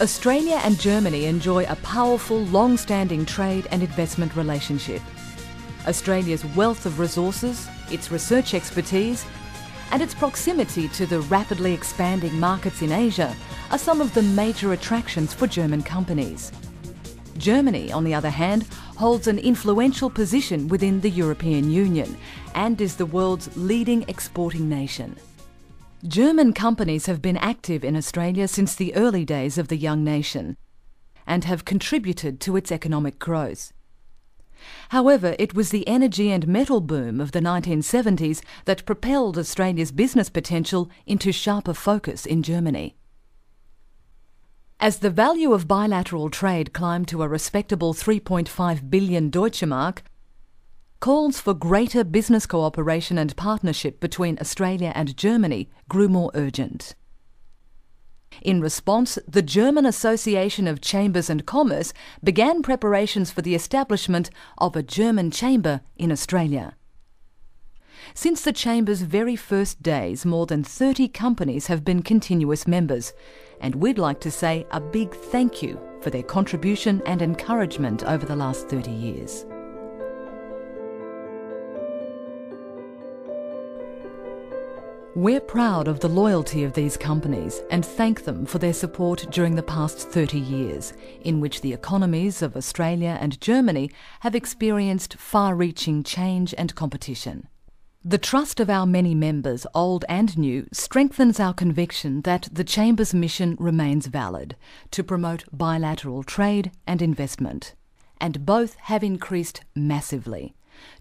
Australia and Germany enjoy a powerful, long-standing trade and investment relationship. Australia's wealth of resources, its research expertise, and its proximity to the rapidly expanding markets in Asia are some of the major attractions for German companies. Germany, on the other hand, holds an influential position within the European Union and is the world's leading exporting nation. German companies have been active in Australia since the early days of the young nation and have contributed to its economic growth. However, it was the energy and metal boom of the 1970s that propelled Australia's business potential into sharper focus in Germany. As the value of bilateral trade climbed to a respectable 3.5 billion Deutsche Mark, calls for greater business cooperation and partnership between Australia and Germany grew more urgent. In response, the German Association of Chambers and Commerce began preparations for the establishment of a German chamber in Australia. Since the Chamber's very first days, more than 30 companies have been continuous members, and we'd like to say a big thank you for their contribution and encouragement over the last 30 years. We're proud of the loyalty of these companies and thank them for their support during the past 30 years, in which the economies of Australia and Germany have experienced far-reaching change and competition. The trust of our many members, old and new, strengthens our conviction that the Chamber's mission remains valid, to promote bilateral trade and investment. And both have increased massively.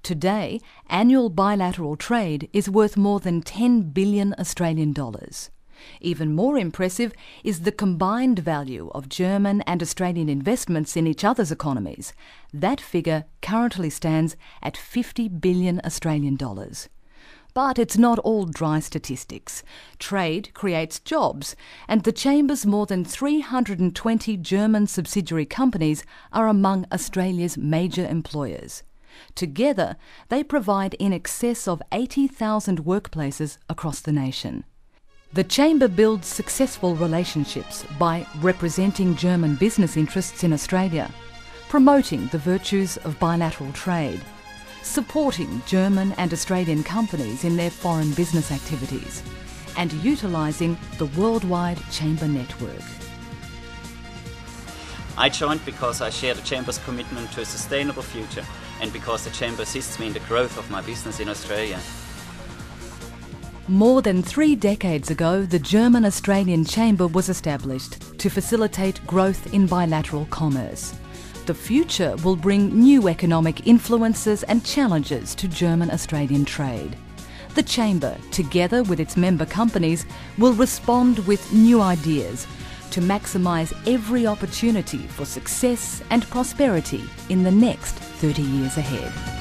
Today, annual bilateral trade is worth more than 10 billion Australian dollars. Even more impressive is the combined value of German and Australian investments in each other's economies. That figure currently stands at 50 billion Australian dollars. But it's not all dry statistics. Trade creates jobs, and the Chamber's more than 320 German subsidiary companies are among Australia's major employers. Together, they provide in excess of 80,000 workplaces across the nation. The Chamber builds successful relationships by representing German business interests in Australia, promoting the virtues of bilateral trade, supporting German and Australian companies in their foreign business activities, and utilising the worldwide Chamber network. I joined because I share the Chamber's commitment to a sustainable future and because the Chamber assists me in the growth of my business in Australia. More than 3 decades ago, the German-Australian Chamber was established to facilitate growth in bilateral commerce. The future will bring new economic influences and challenges to German-Australian trade. The Chamber, together with its member companies, will respond with new ideas to maximise every opportunity for success and prosperity in the next 30 years ahead.